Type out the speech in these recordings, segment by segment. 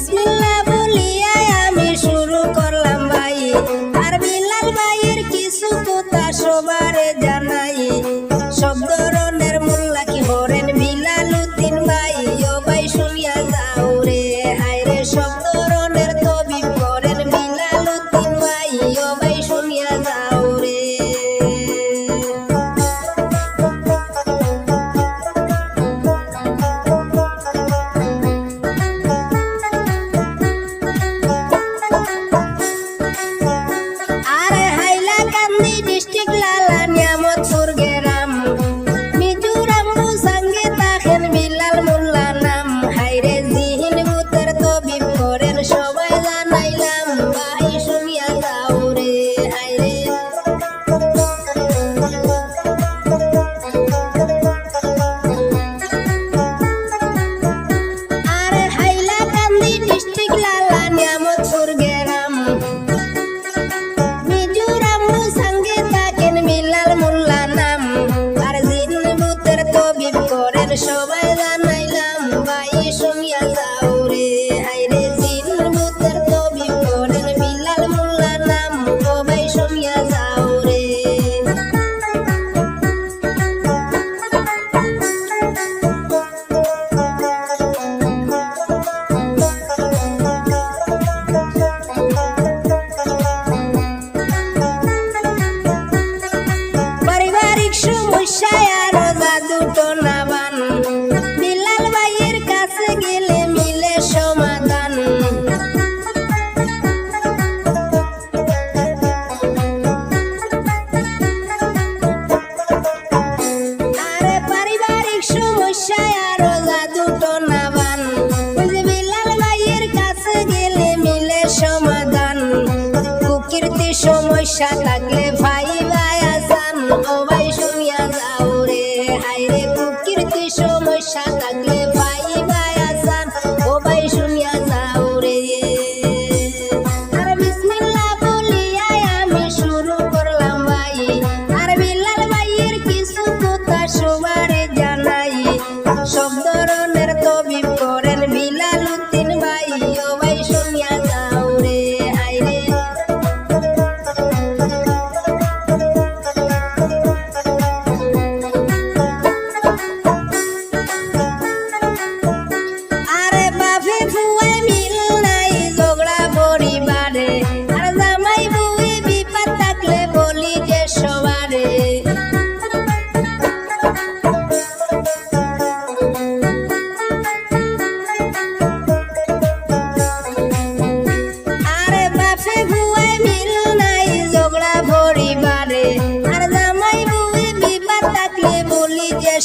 বিসমিল্লাহ বলিয়া আমি শুরু করলাম ভাই, আর বিলাল ভাইয়ের কিছু কথা সবারে জানাই। সব ধরনের মোল্লা কি হরেন বিলাল উদ্দিন ভাই, ও ভাই শুনিয়া যাও রে, হায়রে সব ধরনের তবিব করেন বিলাল উদ্দিন ভাই, ও ভাই শুনিয়া যাও রে। সবাই জানাইলাম ভাই শুনিয়া যাও রে, হায়রে জিন ভূতের তবিব করেন বিলাল মোল্লা নাম, ও ভাই শুনিয়া যাও রে। পারিবারিক সমস্যায় আরো জাদু টোনা বিলাল ভাইয়ের কাছে গেলে মিলে সমাধান। আরে পারিবারিক সমস্যায় আরো জাদু টোনা বান, বিলাল ভাইয়ের কাছে গেলে মিলে সমাধান। কুকীর্তি সমস্যা থাকলে ভাই ভাই আসান, ও ভাই শুনিয়া যাও রে, হায়রে কুকীর্তি সমস্যা থাকলে ভাই ভাই আসান, ও ভাই শুনিয়া যাও রে। আর বিসমিল্লাহ বলিয়া আমি শুরু করলাম ভাই, আর বিলাল ভাইয়ের কিছু কথা সবারে জানাই। সব ধরনের তবিব করেন বিলাল উদ্দিন ভাই, ও ভাই শুনিয়া যাও রে, হায়রে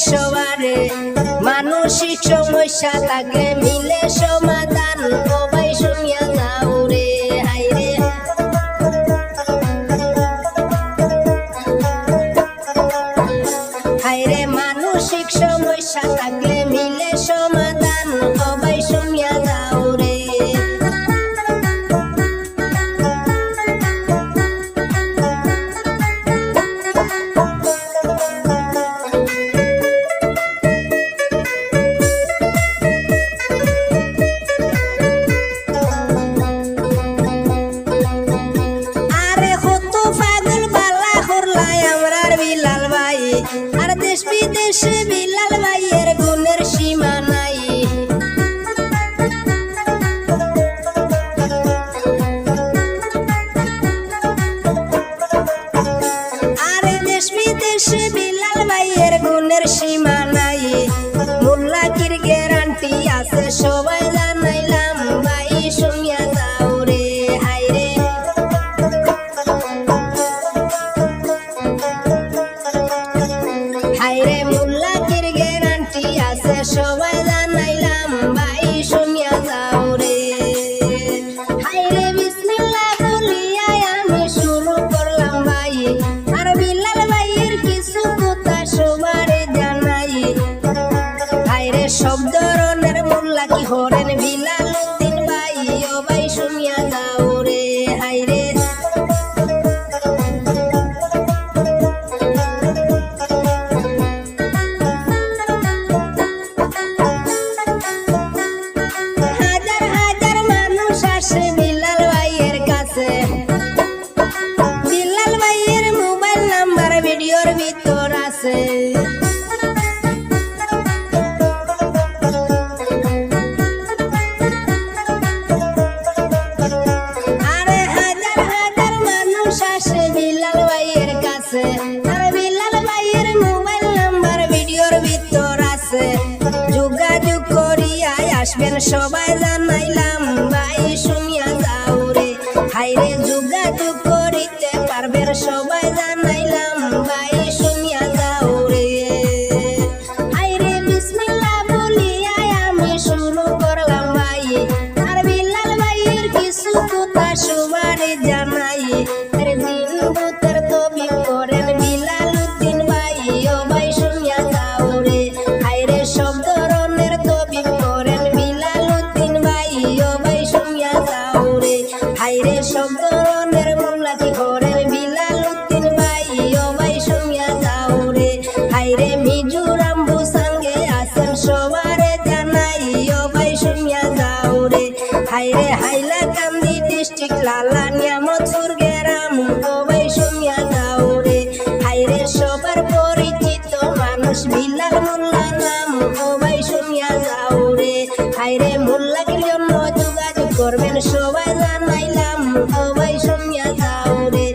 সবারে। মানসিক সমস্যা থাকলে মিলে সমাধান, ও ভাই শুনিয়া যাও রে, হায়রে হায়রে মানসিক সমস্যা থাকলে মিলে সমাধান, ও ভাই শুনিয়া যাও রে। আর দেশ বিদেশে বিলাল ভাইয়ের গুণের সীমা নাই। আরে দেশ বিদেশে বিলাল ভাইয়ের গুণের সীমা নাই। মোল্লাকির গ্যারান্টি আছে সবাই জানাইলাম ভাই শুনিয়া যাও রে, হায়রে হায়রে মোল্লাকির গ্যারান্টি আছে সবাই জানাইলাম ভাই শুনিয়া যাও রে। হায়রে বিসমিল্লাহ বলিয়া আমি শুরু করলাম ভাই, আর বিলাল ভাইয়ের কিছু কথা সবারে জানাই। হায়রে সব ধরনের মোল্লা কি হরেন বিলাল উদ্দিন ভাই, ও ভাই শুনিয়া যাও রে, হায়রে হাজার হাজার সবাই জানাইলাম ভাই শুনিয়া যাও রে হাইরে যোগাযোগ করিতে পারবেন সবাই জানাইলাম ভাই শুনিয়া যাও রে হাইরে বিসমিল্লাহ বলিয়া আমি শুরু করলাম ভাই আর বিলাল ভাইয়ের কিছু কথা সবারই জানাই আরে দিন ভূতের তবিব করেন বিলাল উদ্দিন ভাই ও ভাই শুনিয়া যাও রে হাইরে সব ধরনের তবিব করেন বিলাল উদ্দিন ভাই ও ভাই শুনিয়া যাও রে হাইরে সব ধরনের মোল্লাকি করেন বিলাল উদ্দিন ভাই ও ভাই শুনিয়া যাও রে হাইরে মিজোরাম বুসাঙ্গে আছেন সবারে জানাই ও ভাই শুনিয়া যাও রে হাইরে হাইলাকান্দি ডিস্ট্রিক্ট লালা নিয়ামতপুর গ্রাম ও ভাই শুনিয়া যাও রে হাইরে সবার পরিচিত মানুষ বিলাল মোল্লা নাম ও ভাই শুনিয়া যাও রে হাইরে মোল্লাকে জন্য যোগাযোগ করবেন সবাই জানাইলাম ও ভাই শুনিয়া যাও রে